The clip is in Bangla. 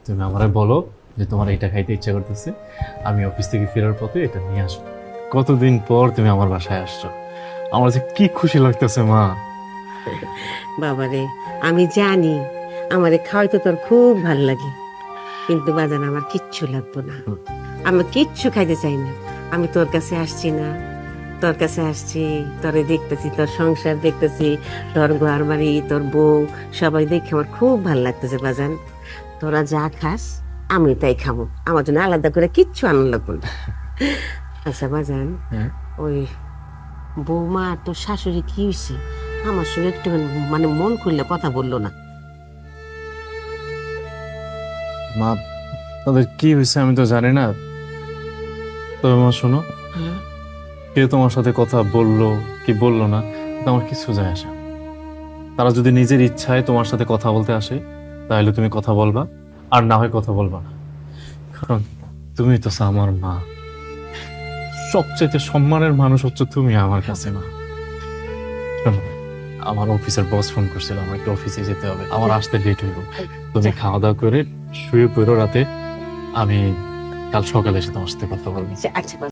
তুমি আমারে বলো যে তোমার এটা খাইতে ইচ্ছা করতেছে, আমি অফিস থেকে ফেরার পথে এটা নিয়ে আসবো। কতদিন পর তুমি আমার বাসায় আসছো, আমার যে কি খুশি লাগতেছে মা। বাবারে, আমি জানি আমারে খাওয়াইতে তোর খুব ভাল লাগে, কিন্তু বাজান আমার কিচ্ছু লাগতো না। আমি কিচ্ছু খাইতে চাই না। আমি তোর কাছে আসছি না, তোর কাছে আসছি, তোরে দেখতেছি, তোর সংসার দেখতেছি, তোর ঘর বাড়ি, তোর বউ, সবাই দেখে আমার খুব ভাল লাগতেছে বাজান। তোরা যা খাস আমি তাই খাবো, আমার জন্য আলাদা করে কিচ্ছু আনন্দ লাগবে না। আচ্ছা বাজান, হ্যাঁ ওই বৌমা আর তোর শাশুড়ি কি হয়েছে? আমার সঙ্গে একটু মানে মন খুললে কথা বললো না। মা, তাদের কি হয়েছে আমি তো জানি না। তবে মা শোনো, হ্যাঁ? কে তোমার সাথে কথা বললো কি বললো না, এটা আমার কিছু যায় আসে না। তারা যদি নিজের ইচ্ছায় তোমার সাথে কথা বলতে আসে, তাহলে তুমি কথা বলবা, আর না হয় কথা বলবা না। কারণ তুমি তো আমার মা, সবচেয়ে সম্মানের মানুষ হচ্ছে তুমি আমার কাছে মা। শোনো, আমার অফিসের বস ফোন করছিল, আমার একটু অফিসে যেতে হবে, আমার আসতে লেট হইব। তুমি খাওয়া দাওয়া করে শুয়ে পড়ো রাতে, আমি কাল সকালে এসে তোমার সাথে কথা বলবো। আচ্ছা